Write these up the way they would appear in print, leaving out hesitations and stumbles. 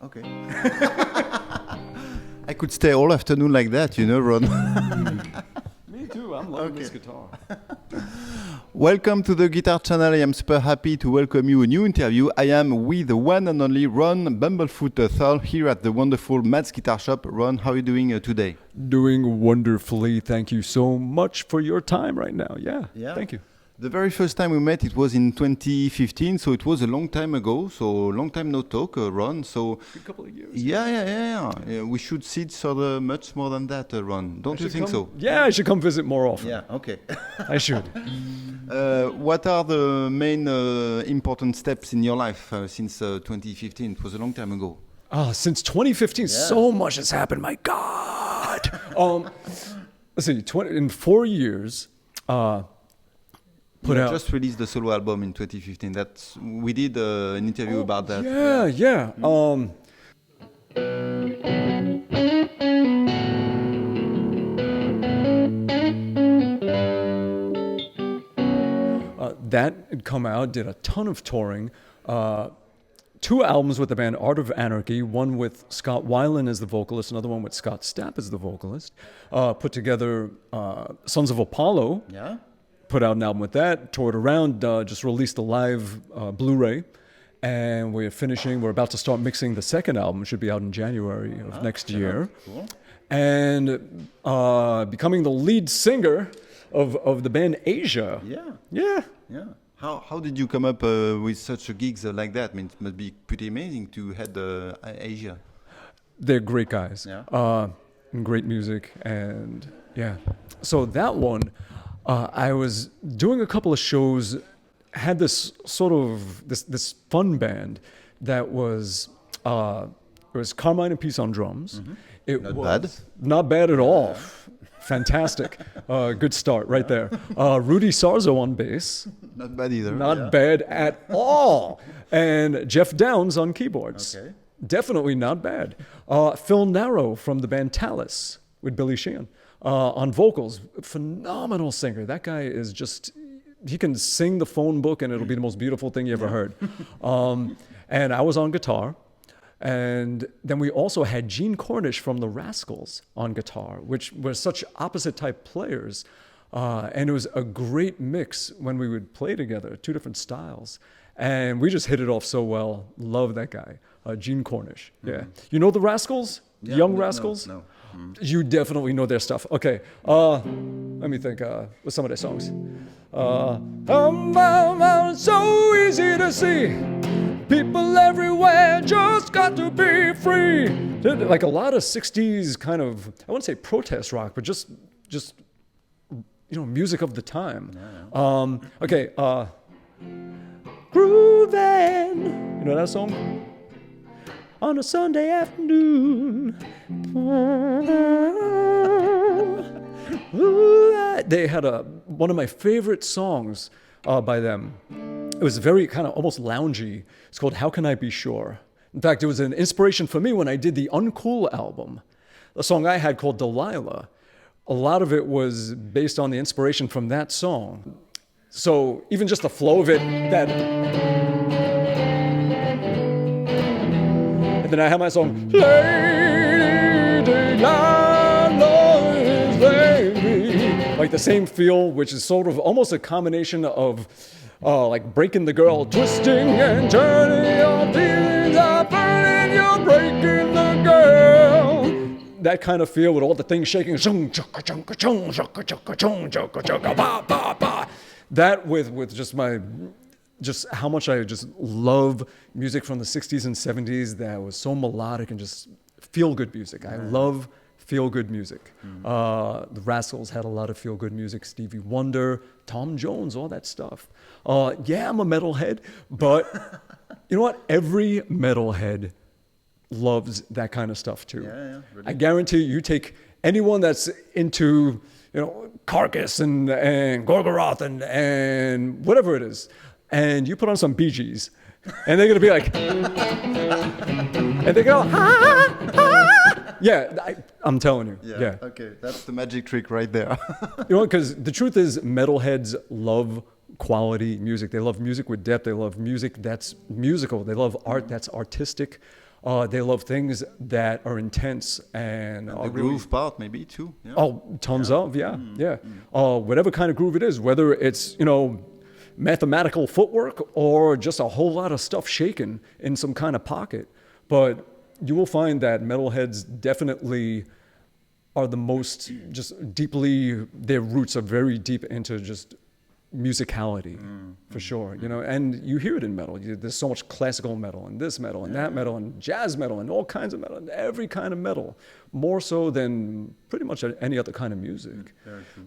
Okay. I could stay all afternoon like that, you know, Ron. Me too, I'm loving this guitar. Welcome to the Guitar Channel. I am super happy to welcome you a new interview. I am with the one and only Ron Bumblefoot Thal here at the wonderful Matt's Guitar Shop. Ron, how are you doing today? Doing wonderfully. Thank you so much for your time right now. Yeah. Thank you. The very first time we met, it was in 2015, so it was a long time ago. So long time no talk, Ron. So a couple of years. Yeah. We should see each other much more than that, Ron. Don't you think so? Yeah, I should come visit more often. Yeah, okay. I should. What are the main important steps in your life since 2015? It was a long time ago. Since 2015, so much has happened. My God. Let's see. In 4 years. Just released the solo album in 2015. We did an interview about that. Yeah. That had come out, did a ton of touring. 2 albums with the band Art of Anarchy, one with Scott Weiland as the vocalist, another one with Scott Stapp as the vocalist. Put together Sons of Apollo. Yeah. Put out an album with that, toured around, just released a live Blu-ray, and we're about to start mixing the second album, should be out in January of next year. Cool. And becoming the lead singer of the band Asia. Yeah. How did you come up with such gigs like that? I mean, it must be pretty amazing to head Asia. They're great guys, and great music, and yeah. So that one, I was doing a couple of shows, had this sort of this fun band that was it was Carmine and Peace on drums. Mm-hmm. It Not was bad. Not bad at all. Fantastic. Good start right there. Rudy Sarzo on bass. Not bad either. Not bad at all. And Jeff Downs on keyboards. Okay. Definitely not bad. Phil Narrow from the band Talus with Billy Sheehan. On vocals, phenomenal singer. That guy is he can sing the phone book and it'll be the most beautiful thing you ever heard. And I was on guitar. And then we also had Gene Cornish from the Rascals on guitar, which were such opposite type players. And it was a great mix when we would play together, 2 different styles. And we just hit it off so well. Love that guy, Gene Cornish. Mm-hmm. Yeah. You know the Rascals? Yeah, Young Rascals? No. You definitely know their stuff. Okay, let me think. What's some of their songs? So easy to see. People everywhere just got to be free. Like a lot of 60s kind of, I wouldn't say protest rock, but just music of the time. Yeah. Okay, Groovin'. You know that song? On a Sunday afternoon. They had one of my favorite songs by them. It was very kind of almost loungy. It's called How Can I Be Sure? In fact, it was an inspiration for me when I did the Uncool album. a song I had called Delilah, a lot of it was based on the inspiration from that song. So even just the flow of it, that. And then I have my song, Lady Delilah is lady. Like the same feel, which is sort of almost a combination of like breaking the girl, twisting and turning your feelings are burning, you're breaking the girl. That kind of feel with all the things shaking. That with just how much I just love music from the 60s and 70s that was so melodic and just feel-good music. I love feel-good music. The Rascals had a lot of feel-good music. Stevie Wonder, Tom Jones, all that stuff. Yeah, I'm a metalhead, but you know what? Every metalhead loves that kind of stuff too. Really. I guarantee you take anyone that's into, Carcass and Gorgoroth and whatever it is, and you put on some Bee Gees, and they're gonna be like, and they go, yeah, I'm telling you, yeah. Okay, that's the magic trick right there. Because the truth is, metalheads love quality music. They love music with depth. They love music that's musical. They love art that's artistic. They love things that are intense and the groove part maybe too. Yeah. Oh, tons of, yeah. Whatever kind of groove it is, whether it's, mathematical footwork or just a whole lot of stuff shaken in some kind of pocket. But you will find that metalheads definitely are the most just deeply, their roots are very deep into just musicality, for sure, and you hear it in metal. There's so much classical metal and this metal and that metal and jazz metal and all kinds of metal and every kind of metal, more so than pretty much any other kind of music.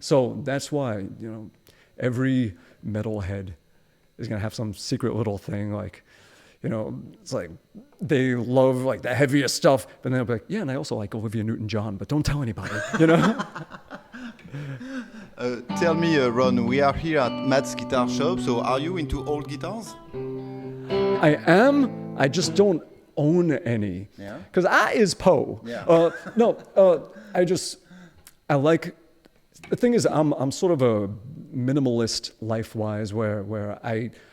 So that's why, every metalhead is going to have some secret little thing like, it's like they love like the heaviest stuff, but then they'll be like, yeah, and I also like Olivia Newton-John, but don't tell anybody, Tell me, Ron, we are here at Matt's Guitar Shop, so are you into old guitars? I am. I just don't own any. Yeah. Because I is Poe. Yeah. I like, the thing is, I'm sort of a minimalist life-wise where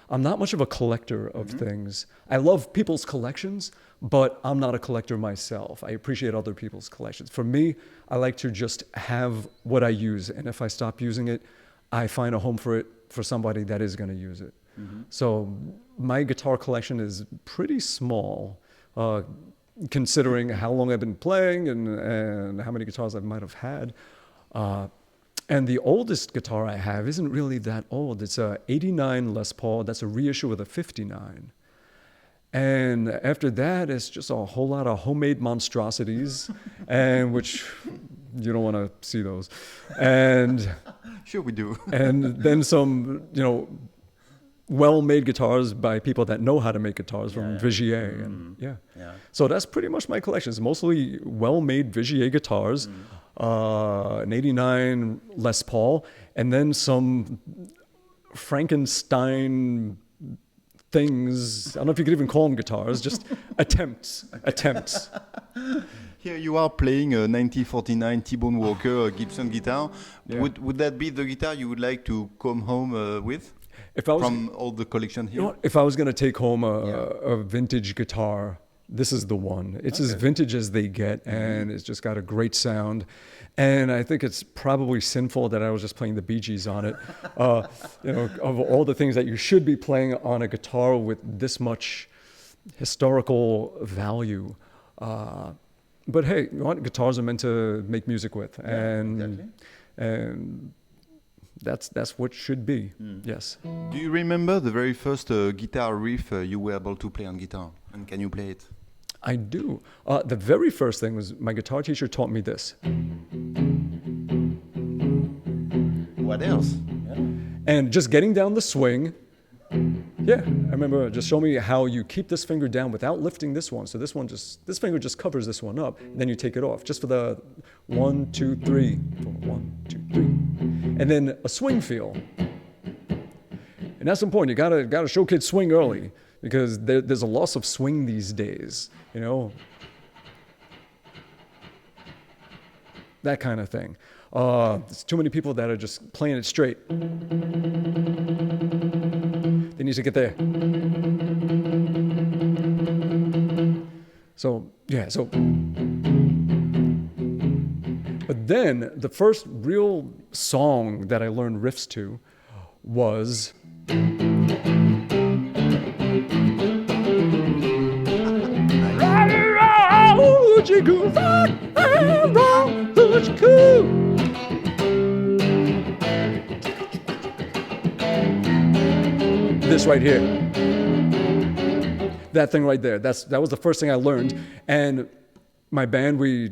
I'm not much of a collector of things. I love people's collections, but I'm not a collector myself. I appreciate other people's collections. For me, I like to just have what I use, and if I stop using it, I find a home for it for somebody that is going to use it. So my guitar collection is pretty small, considering how long I've been playing and how many guitars I might have had. And the oldest guitar I have isn't really that old. It's a 89 Les Paul. That's a reissue of the 59. And after that, it's just a whole lot of homemade monstrosities, and which you don't want to see those. And sure we do. And then some, well-made guitars by people that know how to make guitars from Vigier. And so that's pretty much my collection. It's mostly well-made Vigier guitars, an 89 Les Paul, and then some Frankenstein things. I don't know if you could even call them guitars, just attempts. Here you are playing a 1949 T-Bone Walker Gibson guitar. Yeah. Would that be the guitar you would like to come home with? If I was, from all the collection here? If I was going to take home a vintage guitar, this is the one. It's as vintage as they get, and it's just got a great sound. And I think it's probably sinful that I was just playing the Bee Gees on it. Of all the things that you should be playing on a guitar with this much historical value. But hey, you know what? Guitars are meant to make music with, and that's what should be. Yes. Do you remember the very first guitar riff you were able to play on guitar, and can you play it? I do. The very first thing was my guitar teacher taught me this. What else? And just getting down the swing. Yeah, I remember just showing me how you keep this finger down without lifting this one. So this finger just covers this one up, and then you take it off just for the 1, 2, 3, 4, 1, 2, 3, and then a swing feel. And that's important. You gotta show kids swing early, because there's a loss of swing these days. that kind of thing. There's too many people that are just playing it straight. They need to get there. So, yeah, so. But then the first real song that I learned riffs to was. This right here. That thing right there. That was the first thing I learned. And my band, we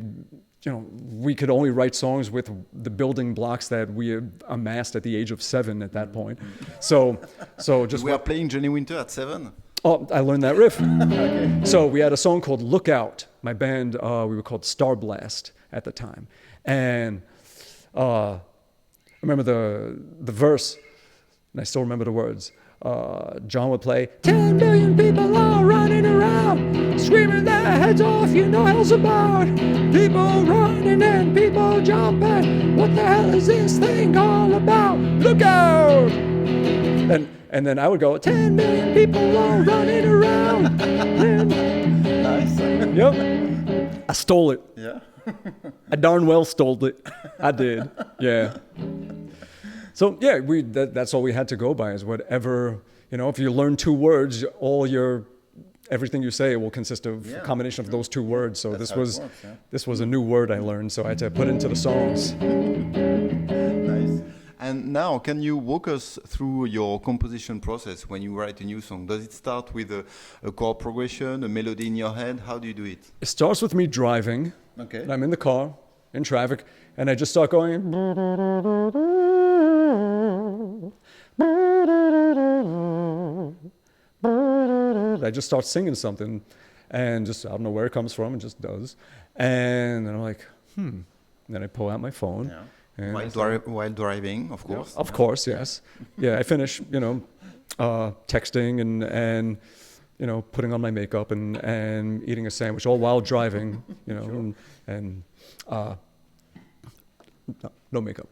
could only write songs with the building blocks that we had amassed at the age of 7 at that point. So just we are playing Johnny Winter at 7. Oh, I learned that riff. Okay. So we had a song called Lookout. My band, we were called Star Blast at the time. And I remember the verse, and I still remember the words. John would play, 10 million people all running around, screaming their heads off, you know hell's about. People running and people jumping, what the hell is this thing all about? Look out! And then I would go, 10 million people all running around. Nice. Yep. I stole it. Yeah. I darn well stole it. I did. Yeah. So yeah, that's all we had to go by is whatever, if you learn 2 words, everything you say will consist of a combination of those 2 words. So this was a new word I learned, so I had to put it into the songs. Nice. And now, can you walk us through your composition process when you write a new song? Does it start with a chord progression, a melody in your head? How do you do it? It starts with me driving. Okay. I'm in the car, in traffic, and I just start going. I just start singing something, and just I don't know where it comes from. It just does, and then I'm like, And then I pull out my phone. Yeah. And While driving, of course. Of course, yes. Yeah, I finish, texting and putting on my makeup and eating a sandwich, all while driving, Sure. and no makeup.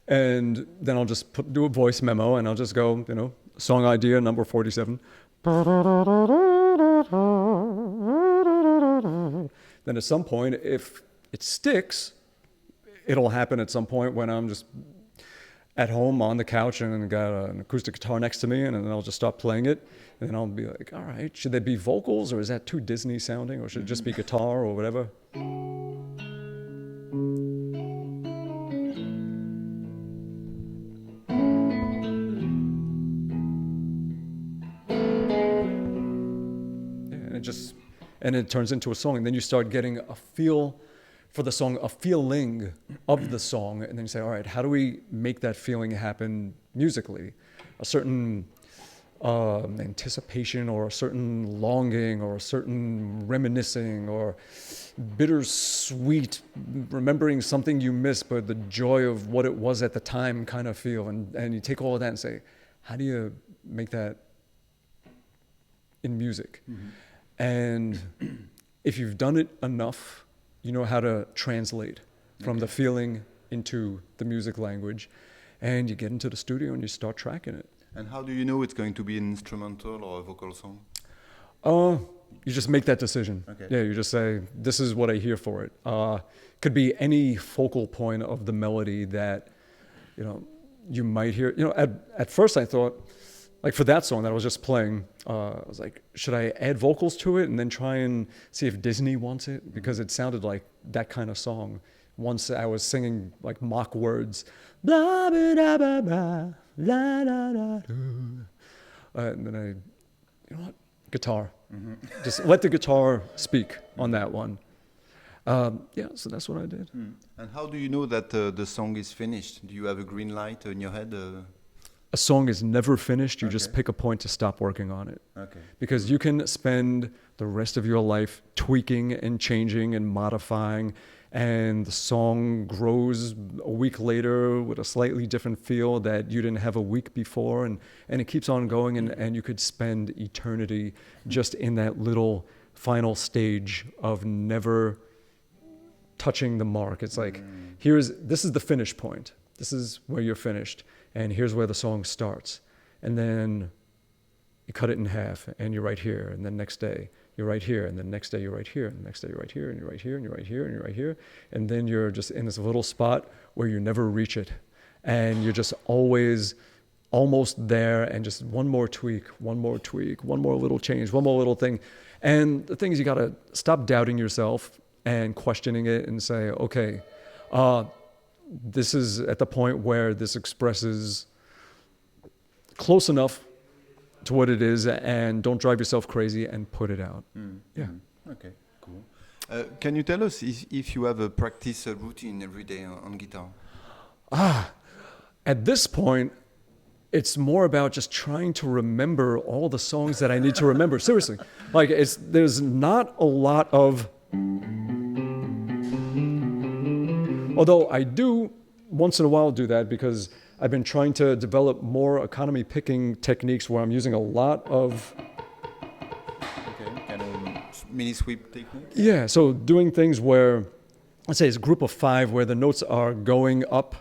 And then I'll just do a voice memo, and I'll just go, song idea number 47. Then at some point, if it sticks, it'll happen at some point when I'm just at home on the couch and got an acoustic guitar next to me, and then I'll just start playing it, and then I'll be like, all right, should there be vocals, or is that too Disney sounding, or should it just be guitar or whatever? And it turns into a song, and then you start getting a feel for the song, a feeling of the song, and then you say, all right, how do we make that feeling happen musically? A certain anticipation, or a certain longing, or a certain reminiscing, or bittersweet, remembering something you missed, but the joy of what it was at the time kind of feel. And you take all of that and say, how do you make that in music? Mm-hmm. And if you've done it enough, you know how to translate from the feeling into the music language, and you get into the studio and you start tracking it. And how do you know it's going to be an instrumental or a vocal song? You just make that decision. Okay. Yeah, you just say, this is what I hear for it. Could be any focal point of the melody that, you might hear. At first I thought, like for that song that I was just playing, I was like, should I add vocals to it and then try and see if Disney wants it? Because it sounded like that kind of song. Once I was singing like mock words, blah, blah, blah, blah, blah, la, la, la, do. And then you know what? Guitar. Mm-hmm. Just let the guitar speak on that one. So that's what I did. And how do you know that the song is finished? Do you have a green light in your head? A song is never finished. You just pick a point to stop working on it. Okay. Because you can spend the rest of your life tweaking and changing and modifying, and the song grows a week later with a slightly different feel that you didn't have a week before, and it keeps on going, and you could spend eternity just in that little final stage of never touching the mark. It's like, this is the finish point. This is where you're finished. And here's where the song starts. And then you cut it in half and you're right here. And then next day you're right here. And then next day you're right here. And the next day you're right here. And you're right here. And you're right here. And you're right here. And then you're just in this little spot where you never reach it. And you're just always almost there, and just one more tweak, one more little change, one more little thing. And the thing is, you got to stop doubting yourself and questioning it and say, okay, this is at the point where this expresses close enough to what it is, and don't drive yourself crazy and put it out. Yeah. Okay, cool. Can you tell us if you have a practice routine every day on guitar? At this point, it's more about just trying to remember all the songs that I need to remember. Seriously. Like, there's not a lot of... Although I do once in a while do that, because I've been trying to develop more economy picking techniques where I'm using a lot of... Okay, kind of mini sweep technique? Yeah, so doing things where, let's say it's a group of 5 where the notes are going up,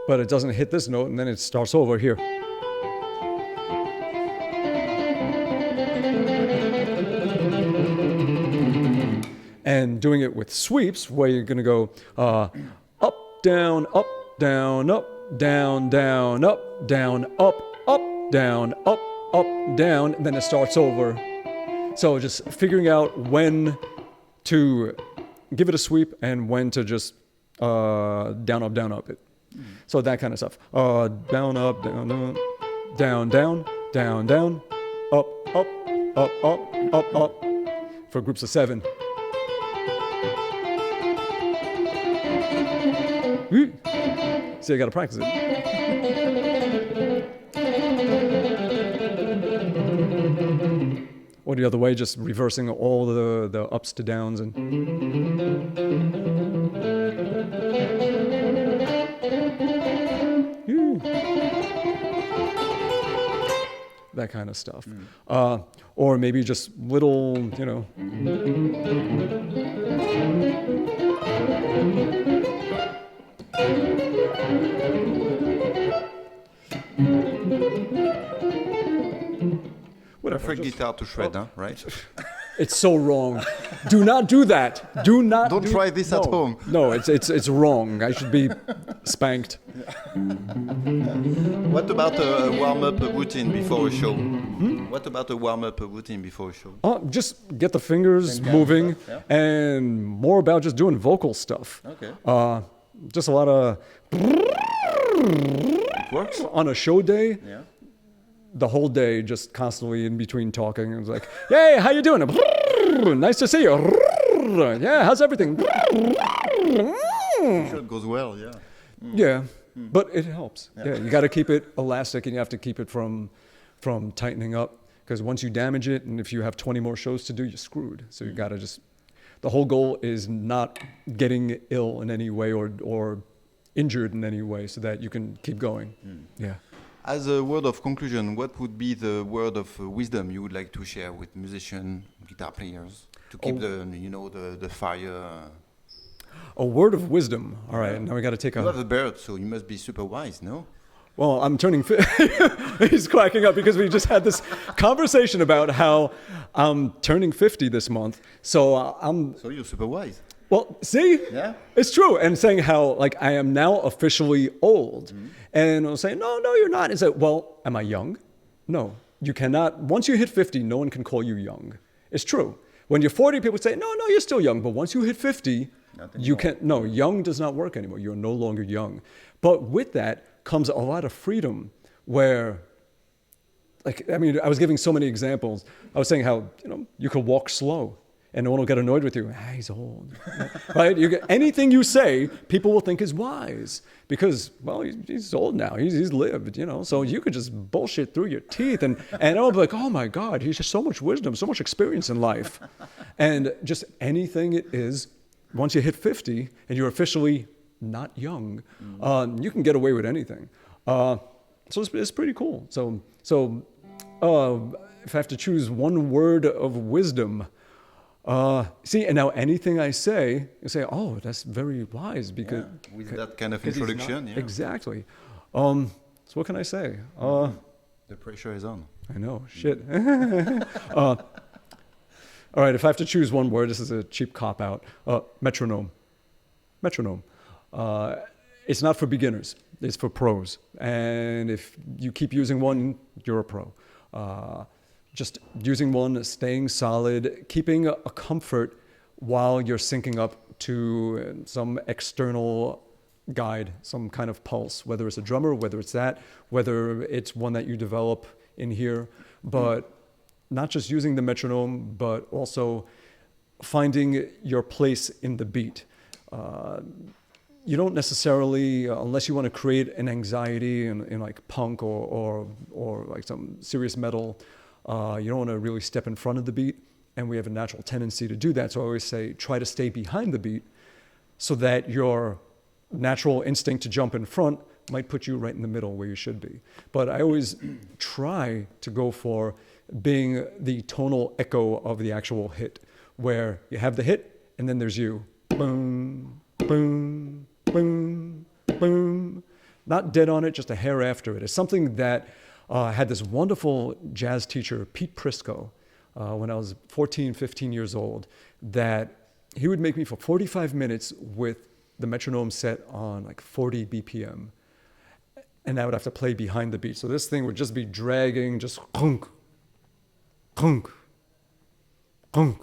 but it doesn't hit this note, and then it starts over here. And doing it with sweeps, where you're going to go up, down, up, down, up, down, down, up, down, up, down, up, down, and then it starts over. So just figuring out when to give it a sweep and when to just down, up it. So that kind of stuff. Down, up, down, down, down, down, down, down, up, up, up, up, up, up, for groups of 7. So you got to practice it. Or the other way, just reversing all the ups to downs and. That kind of stuff. Or maybe just little, whatever. Perfect guitar to shred, huh? Right? It's so wrong. Do not do that. Don't try this at home. No, it's wrong. I should be spanked. What about a warm-up routine before a show? What about a warm-up routine before a show? Just get the fingers moving, and more about just doing vocal stuff. Okay. Just a lot of. It works on a show day. Yeah. The whole day, just constantly in between talking. It was like, "Hey, how you doing? Nice to see you. Yeah, how's everything?" I'm sure it goes well. Yeah. Yeah, but it helps. Yeah, you got to keep it elastic, and you have to keep it from tightening up, because once you damage it, and if you have 20 more shows to do, you're screwed. So you got to just. The whole goal is not getting ill in any way or injured in any way, so that you can keep going. Yeah. As a word of conclusion, what would be the word of wisdom you would like to share with musicians, guitar players, to keep the fire? A word of wisdom. All right, now we got to take You have a bird, so you must be super wise, no? Well, I'm turning. He's cracking up because we just had this conversation about how I'm turning 50 this month. So So you're super wise. Well, see? Yeah. It's true. And saying how, like, I am now officially old. And I'll say, no, you're not. And say, well, am I young? No. You cannot. Once you hit 50, no one can call you young. It's true. When you're 40, people say, no, you're still young. But once you hit 50, you can't. No, young does not work anymore. You're no longer young. But with that comes a lot of freedom where, like, I mean, I was giving so many examples. I was saying how, you could walk slow. And no one will get annoyed with you. He's old, right? Anything you say, people will think is wise because, well, he's old now. He's lived, So you could just bullshit through your teeth, and I'll be like, oh my God, he's just so much wisdom, so much experience in life, and just anything it is. Once you hit 50 and you're officially not young, you can get away with anything. So it's pretty cool. So if I have to choose one word of wisdom. See, and now anything I say, you say, "Oh, that's very wise," because with that kind of 'cause he's not- introduction. Yeah. Exactly. So what can I say? The pressure is on. I know, shit. All right, if I have to choose one word, this is a cheap cop out. Metronome. Metronome. It's not for beginners. It's for pros. And if you keep using one, you're a pro. Just using one, staying solid, keeping a comfort while you're syncing up to some external guide, some kind of pulse, whether it's a drummer, whether it's that, whether it's one that you develop in here, but not just using the metronome, but also finding your place in the beat. You don't necessarily, unless you want to create an anxiety in like punk or like some serious metal, you don't want to really step in front of the beat, and we have a natural tendency to do that. So I always say, try to stay behind the beat so that your natural instinct to jump in front might put you right in the middle where you should be. But I always try to go for being the tonal echo of the actual hit, where you have the hit and then there's you. Boom, boom, boom, boom. Not dead on it, just a hair after it. It's something that had this wonderful jazz teacher, Pete Prisco, when I was 14, 15 years old, that he would make me for 45 minutes with the metronome set on like 40 BPM. And I would have to play behind the beat. So this thing would just be dragging, just clunk, clunk, clunk,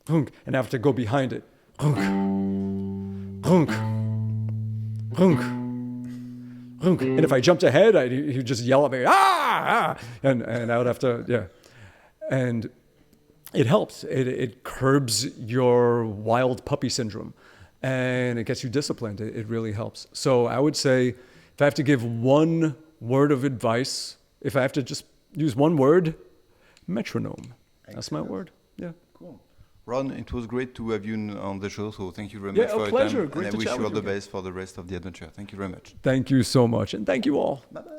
clunk. And I have to go behind it. Clunk, clunk, clunk, clunk. And if I jumped ahead, he'd just yell at me, ah! And I would have to, yeah. And it helps. It curbs your wild puppy syndrome. And it gets you disciplined. It really helps. So I would say, if I have to give one word of advice, if I have to just use one word, metronome. That's my word. Yeah. Cool. Ron, it was great to have you on the show. So thank you very much for your pleasure. time. Great and to I wish chat you all with the you best for the rest of the adventure. Thank you very much. Thank you so much. And thank you all. Bye-bye.